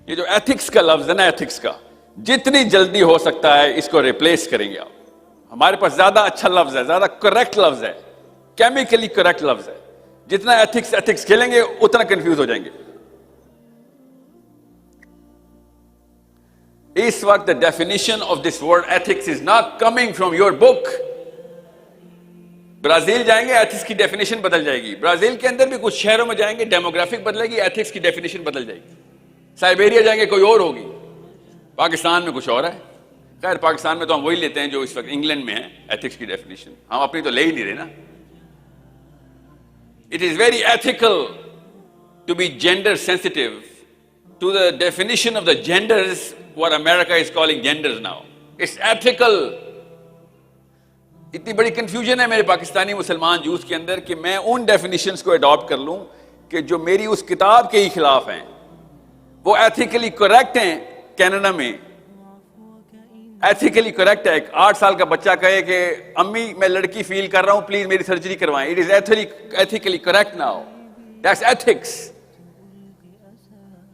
یہ جو ایتھکس کا لفظ ہے نا، ایتھکس کا، جتنی جلدی ہو سکتا ہے اس کو ریپلیس کریں گے آپ. ہمارے پاس زیادہ اچھا لفظ ہے، زیادہ کریکٹ لفظ ہے، کیمیکلی کریکٹ لفظ ہے. جتنا ایتھکس کھیلیں گے اتنا کنفیوز ہو جائیں گے. اس وقت the definition of this word ethics is not coming from your book. Brazil جائیں گے ایتھکس کی ڈیفینیشن بدل جائے گی. برازیل کے اندر بھی کچھ شہروں میں جائیں گے ڈیموگرافک بدلے گی، ایتھکس کی ڈیفینیشن بدل جائے گی. سائبیریا جائیں گے کوئی اور ہوگی. پاکستان میں کچھ اور ہے. خیر پاکستان میں تو ہم وہی لیتے ہیں جو اس وقت انگلینڈ میں ہے ایتھکس کی ڈیفینیشن. ہم اپنی تو لے ہی نہیں رہے نا. It is very ethical to be gender sensitive to the definition of the genders, what America is calling genders now. It's ethical. اتنی بڑی کنفیوژن ہے میرے پاکستانی مسلمان جوس کے اندر کہ میں ان ڈیفینیشنز کو اڈاپٹ کر لوں کہ جو میری اس کتاب کے ہی خلاف ہیں. وہ ایتھیکلی کریکٹ ہیں. کینیڈا میں ایتھیکلی کریکٹ ہے. ایک 8 سال کا بچہ کہے کہ امی میں لڑکی فیل کر رہا ہوں پلیز میری سرجری کروائیں. It is ethically correct now. That's ethics.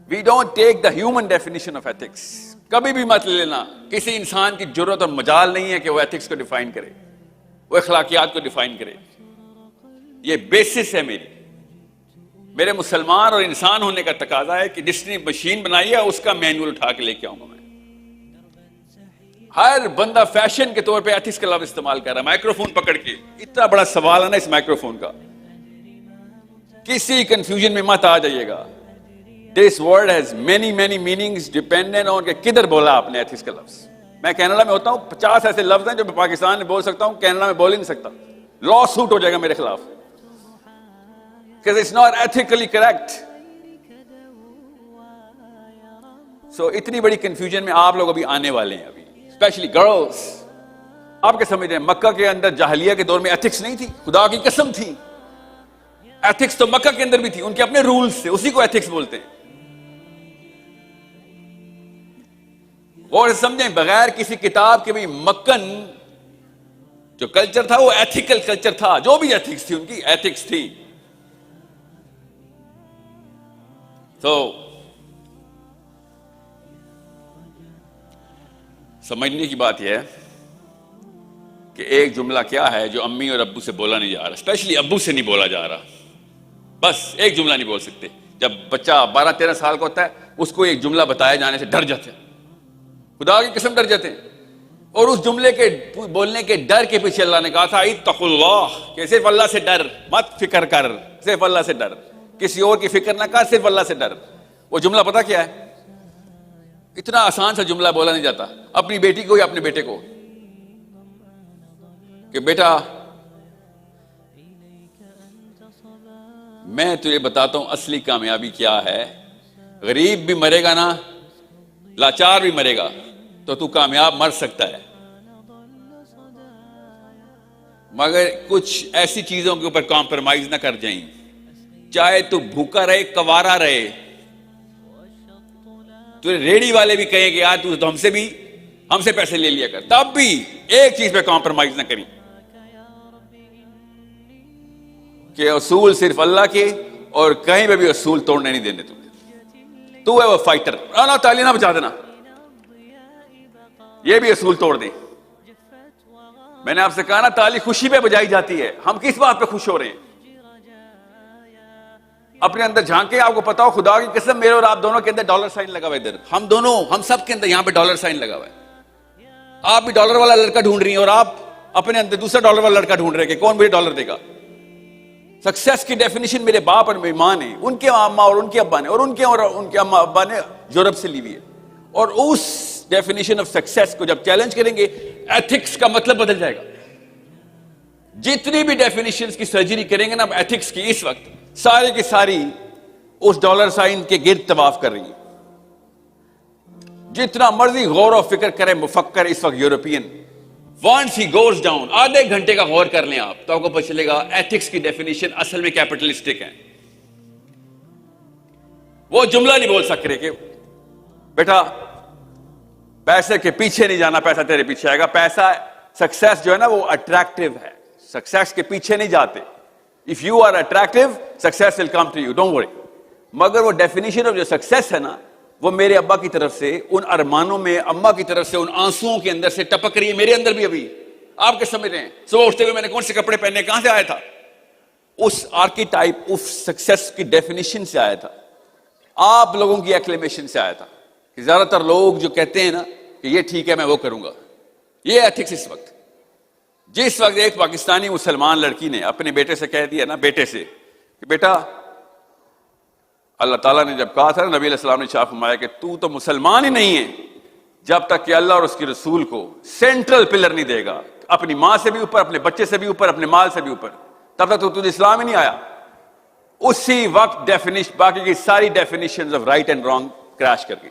We don't take the human definition of ethics. کبھی بھی مت لے لینا. کسی انسان کی جرت اور مجال نہیں ہے کہ وہ ایتھکس کو ڈیفائن کرے، وہ اخلاقیات کو ڈیفائن کرے. یہ بیسس ہے میرے مسلمان اور انسان ہونے کا تقاضا ہے کہ جس نے مشین بنائی ہے اس کا مینول اٹھا کے لے کے آؤں گا میں. ہر بندہ فیشن کے طور پہ ایتھکس کا لفظ استعمال کر رہا ہے مائکرو فون پکڑ کے. اتنا بڑا سوال ہے نا اس مائکرو فون کا. کسی کنفیوژن میں مت آ جائیے گا. This word has many meanings dependent on کہ کدھر بولا آپ نے ایتھکس کا لفظ. میں کینیڈا میں ہوتا ہوں 50 ایسے لفظ ہیں جو میں پاکستان میں بول سکتا ہوں کینیڈا میں بول ہی نہیں سکتا. لا سوٹ ہو جائے گا میرے خلاف. Because it's not ethically correct. So اتنی بڑی کنفیوژن میں آپ لوگ ابھی آنے والے ہیں. ابھی اسپیشلی گرلز. آپ کیا سمجھتے ہیں مکہ کے اندر جاہلیہ کے دور میں ایتھکس نہیں تھی؟ خدا کی قسم تھی. ایتھکس تو مکہ کے اندر بھی تھی. ان کے اپنے رولز تھے، اسی کو ایتھکس بولتے ہیں. اور سمجھیں بغیر کسی کتاب کے بھی مکن جو کلچر تھا وہ ایتھیکل کلچر تھا. جو بھی ایتھکس تھی ان کی ایتھکس تھی. تو سمجھنے کی بات یہ ہے کہ ایک جملہ کیا ہے جو امی اور ابو سے بولا نہیں جا رہا. اسپیشلی ابو سے نہیں بولا جا رہا. بس ایک جملہ نہیں بول سکتے. جب بچہ 12-13 سال کا ہوتا ہے اس کو ایک جملہ بتایا جانے سے ڈر جاتے ہیں. خدا کی قسم ڈر جاتے ہیں. اور اس جملے کے بولنے کے ڈر کے پیچھے اللہ نے کہا تھا اتقوا اللہ، کہ صرف اللہ سے ڈر، مت فکر کر، صرف اللہ سے ڈر. کسی اور کی فکر نہ کر، صرف اللہ سے ڈر. وہ جملہ پتہ کیا ہے؟ اتنا آسان سا جملہ بولا نہیں جاتا اپنی بیٹی کو یا اپنے بیٹے کو کہ بیٹا میں تجھے بتاتا ہوں اصلی کامیابی کیا ہے. غریب بھی مرے گا نا، لاچار بھی مرے گا تو تو کامیاب مر سکتا ہے، مگر کچھ ایسی چیزوں کے اوپر کمپرومائز نہ کر جائیں. چاہے تو بھوکا رہے، کوارا رہے. تو ریڑی والے بھی کہیں کہ یار تو ہم سے پیسے لے لیا کر، تب بھی ایک چیز پہ کمپرومائز نہ کریں کہ اصول صرف اللہ کے، اور کہیں پہ بھی اصول توڑنے نہیں دینے تمہیں. تو ہے وہ فائٹر. اللہ تعالی نہ بچا دینا، یہ بھی اصول توڑ دیں. میں نے آپ سے کہا نا تالی خوشی پہ بجائی جاتی ہے. ہم کس بات پہ خوش ہو رہے ہیں؟ اپنے اندر جھانکے. آپ کو پتا ہو خدا کی قسم میرے اور آپ دونوں کے اندر ڈالر سائن لگا ہوا ہے. ادھر ہم سب کے اندر یہاں پہ ڈالر سائن لگا ہوا ہے. آپ بھی ڈالر والا لڑکا ڈھونڈ رہی ہیں اور آپ اپنے اندر دوسرا ڈالر والا لڑکا ڈھونڈ رہے کہ کون مجھے ڈالر دے گا. سکسیس کی ڈیفینیشن میرے باپ اور میری ماں نے، ان کے اماں اور ان کے ابا نے، اور ان کے اماں ابا نے یورپ سے لی ہوئی ہے. اور اس ڈیفینیشن آف سکسیس کو جب چیلنج کریں گے ایتھکس کا مطلب بدل جائے گا. جتنی بھی ڈیفینیشنز کی سرجری کریں گے نا ایتھکس کی، اس وقت سارے کی ساری اس ڈالر سائن کے گرد طواف کر رہی ہیں. جتنا مرضی غور و فکر کرے مفکر اس وقت European, once he goes down، آدھے گھنٹے کا غور کر لیں آپ تو آپ کو پتہ چلے گا ایتھکس کی ڈیفینیشن اصل میں کیپٹلسٹک ہے. وہ جملہ نہیں بول سکتے کہ بیٹا پیسے کے پیچھے نہیں جانا، پیسہ تیرے پیچھے آئے گا. پیسہ سکسیس جو ہے نا وہ اٹریکٹیو ہے. سکسیس کے پیچھے نہیں جاتے. If you are attractive, success will come to you. Don't worry. مگر وہ ڈیفینیشن آف جو سکسیس ہے نا وہ میرے ابا کی طرف سے ان ارمانوں میں، اماں کی طرف سے ان آنسوؤں کے اندر سے ٹپک رہی ہے، میرے اندر بھی ابھی. آپ کیا سمجھ رہے ہیں؟ صبح اٹھتے ہوئے میں نے کون سے کپڑے پہنے، کہاں سے آیا تھا؟ اس آرکیٹائپ آف سکسیس کی ڈیفینیشن سے آیا تھا، آپ لوگوں کی ایکلیمیشن سے آیا تھا. کہ زیادہ تر لوگ جو کہتے ہیں نا کہ یہ ٹھیک ہے میں وہ کروں گا، یہ ایتھکس اس وقت. جس وقت ایک پاکستانی مسلمان لڑکی نے اپنے بیٹے سے کہہ دیا نا، بیٹے سے کہ بیٹا، اللہ تعالیٰ نے جب کہا تھا نا، نبی علیہ السلام نے ارشاد فرمایا کہ تو مسلمان ہی نہیں ہے جب تک کہ اللہ اور اس کے رسول کو سینٹرل پلر نہیں دے گا، اپنی ماں سے بھی اوپر، اپنے بچے سے بھی اوپر، اپنے مال سے بھی اوپر، تب تک تو تجھے اسلام ہی نہیں آیا. اسی وقت باقی کی ساری definitions of right and wrong crash کر گئی.